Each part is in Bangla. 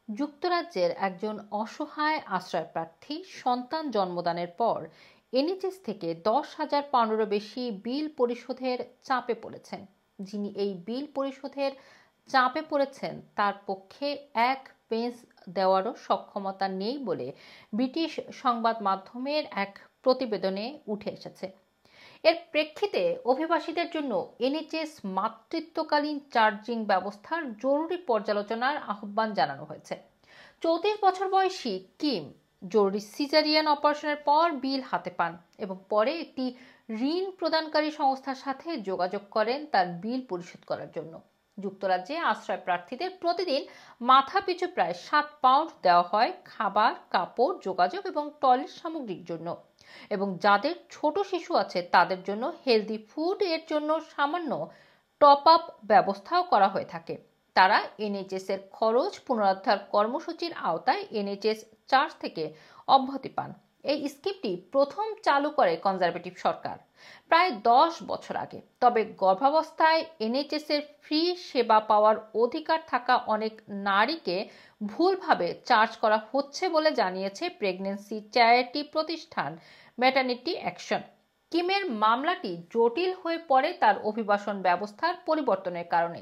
যুক্তরাজ্যের একজন অসহায় আশ্রয়প্রার্থী সন্তান জন্মদানের পর এনএইচএস থেকে 10,000 পাউন্ডেরও বেশি বিল পরিশোধের চাপে পড়েছেন। যিনি এই বিল পরিশোধের চাপে পড়েছেন তার পক্ষে এক পেন্স দেওয়ারও সক্ষমতা নেই বলে ব্রিটিশ সংবাদ মাধ্যমের এক প্রতিবেদনে উঠে এসেছে। এর প্রেক্ষিতে অভিবাসীদের জন্য এনএইচএস মাতৃত্বকালীন চার্জিং ব্যবস্থার জরুরি পর্যালোচনার আহ্বান জানানো হয়েছে। 34 বছর বয়সী কিম জরুরি সিজারিয়ান অপারেশনের পর বিল হাতে পান এবং পরে একটি ঋণ প্রদানকারী সংস্থার সাথে যোগাযোগ করেন তার বিল পরিশোধ করার জন্য। যুক্তরাজ্যে আশ্রয় প্রার্থীদের প্রতিদিন মাথাপিছু প্রায় 7 পাউন্ড দেওয়া হয় খাবার, কাপড়, যোগাযোগ এবং টয়লেট সামগ্রীর জন্য, এবং যাদের ছোট শিশু আছে তাদের জন্য হেলদি ফুড এর জন্য সামান্য টপ আপ ব্যবস্থাও করা হয়ে থাকে। তারা এনএইচএস এর খরচ পুনরুদ্ধার কর্মসূচির আওতায় এনএইচএস চার্জ থেকে অব্যাহতি পান। এই স্কিমটি প্রথম চালু করে কনজারভেটিভ সরকার প্রায় 10 বছর আগে। তবে গর্ভাবস্থায় এনএইচএস এর ফ্রি সেবা পাওয়ার অধিকার থাকা অনেক নারীকে ভুলভাবে চার্জ করা হচ্ছে বলে জানিয়েছে প্রেগন্যান্সি চ্যারিটি প্রতিষ্ঠান ম্যাটারনিটি অ্যাকশন। কিমের মামলাটি জটিল হয়ে পড়ে তার অভিবাসন ব্যবস্থার পরিবর্তনের কারণে।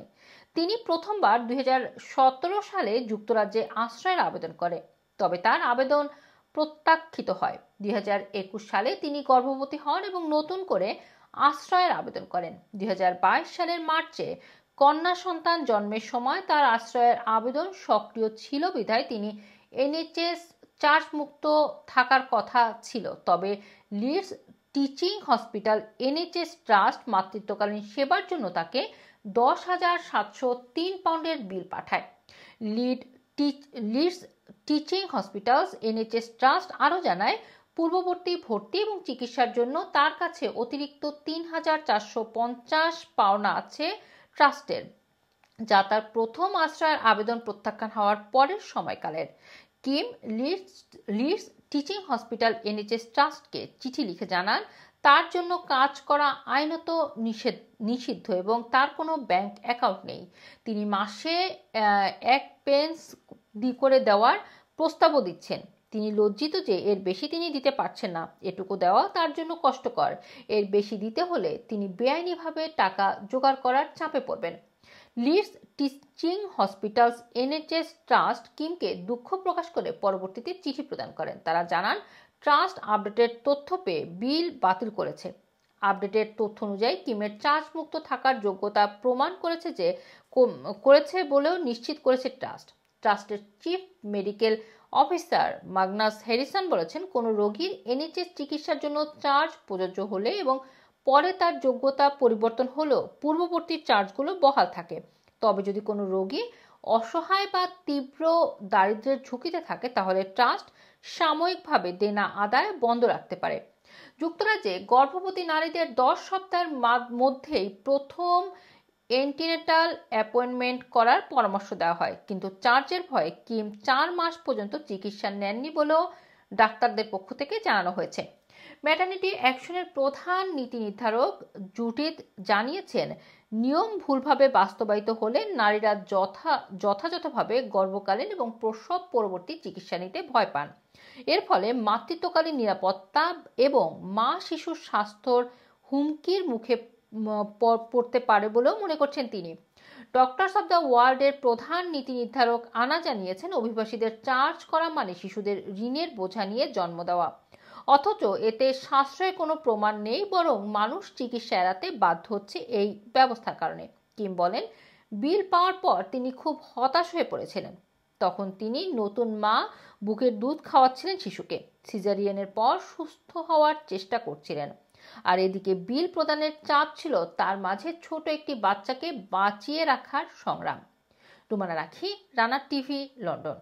তিনি প্রথমবার 2017 সালে যুক্তরাজ্যে আশ্রয়ের আবেদন করে, তবে তার আবেদন প্রত্যাখ্যিত হয়। 2021 সালে তিনি গর্ভবতী হন এবং নতুন করে আশ্রয়ের আবেদন করেন। 2022 সালের মার্চে কন্যা সন্তান জন্মের সময় তার আশ্রয়ের আবেদন সক্রিয় ছিল বিধায় তিনি এনএইচএস চার্জ মুক্ত থাকার কথা ছিল। তবে Leeds teaching hospital NHS trust মাতৃত্বকালীন সেবার জন্য তাকে 10,703 পাউন্ডের বিল পাঠায়। Leeds teaching hospitals NHS trust আরও জানায়, পূর্ববর্তী ভর্তি এবং চিকিৎসার জন্য তার কাছে অতিরিক্ত 3,450 পাওনা আছে ট্রাস্টের, যা তার প্রথম আশ্রয়ের আবেদন প্রত্যাখ্যান হওয়ার পরের সময়কালের। Kim Leeds teaching hospital NHS ট্রাস্টকে চিঠি লিখে জানান তার জন্য কাজ করা আইনত নিষিদ্ধ এবং তার কোনো ব্যাংক অ্যাকাউন্ট নেই। তিনি মাসে 1 পেন্স করে দেওয়ার প্রস্তাবও দিচ্ছেন। তিনি লজ্জিত যে এর বেশি তিনি দিতে পারছেন না। এটুকু দেওয়া তার জন্য কষ্টকর। এর বেশি দিতে হলে তিনি বেআইনিভাবে টাকা জোগাড় করার চাপে পড়বেন। Leeds teaching hospitals NHS trust কিমকে দুঃখ প্রকাশ করে পরবর্তীতে চিঠি প্রদান করেন। তারা জানান, ট্রাস্ট আপডেটেড তথ্য পেয়ে বিল বাতিল করেছে। আপডেটেড তথ্য অনুযায়ী কিমের চার্জ মুক্ত থাকার যোগ্যতা প্রমাণ করেছে বলেও নিশ্চিত করেছে ট্রাস্ট। ট্রাস্টের চিফ মেডিকেল অফিসার মাগনাস হ্যারিসন বলেছেন, কোনো রোগীর এনএইচএস চিকিৎসার জন্য চার্জ প্রযোজ্য হলে এবং পরে তার যোগ্যতা পরিবর্তন হলেও পূর্ববর্তী চার্জগুলো বহাল থাকে। তবে যদি কোনো রোগী অসহায় বা তীব্র দারিদ্র্যের ঝুঁকিতে থাকে তাহলে ট্রাস্ট সাময়িকভাবে দেনা আদায় বন্ধ রাখতে পারে। যুক্তরাজ্যে গর্ভবতী নারীদের 10 সপ্তাহের মধ্যেই প্রথম এন্টিনেটাল অ্যাপয়েন্টমেন্ট করার পরামর্শ দেওয়া হয়, কিন্তু চার্জের ভয়ে কিম 4 মাস পর্যন্ত চিকিৎসা নেননি বলেও ডাক্তারদের পক্ষ থেকে জানানো হয়েছে। ম্যাটারনিটি অ্যাকশনের প্রধান নীতি নির্ধারক জুডিথ জানিয়েছেন, নিয়ম ভুলভাবে বাস্তবায়িত হলে নারীরা যথাযথভাবে গর্ভকালীন এবং প্রসব পরবর্তী চিকিৎসা নিতে ভয় পান। এর ফলে মাতৃত্বকালীন নিরাপত্তা এবং মা শিশুর স্বাস্থ্যর হুমকির মুখে পড়তে পারে বলেও মনে করছেন তিনি। ডক্টরস অব দ্য ওয়ার্ল্ড এর প্রধান নীতি নির্ধারক আনা জানিয়েছেন, অভিবাসীদের চার্জ করা মানে শিশুদের ঋণের বোঝা নিয়ে জন্ম দেওয়া, অথচ এতে সাশ্রয়ের কোনো প্রমাণ নেই, বরং মানুষ চিকিৎসা এড়াতে বাধ্য হচ্ছে এই ব্যবস্থার কারণে। কিম বলেন, বিল পাওয়ার পর তিনি খুব হতাশ হয়ে পড়েছিলেন। তখন তিনি নতুন মা, বুকের দুধ খাওয়াচ্ছিলেন শিশুকে, সিজারিয়ানের পর সুস্থ হওয়ার চেষ্টা করছিলেন, আর এদিকে বিল প্রদানের চাপ ছিল তার মাঝে ছোট একটি বাচ্চাকে বাঁচিয়ে রাখার সংগ্রাম। রুমানা রাখি, রানা টিভি, লন্ডন।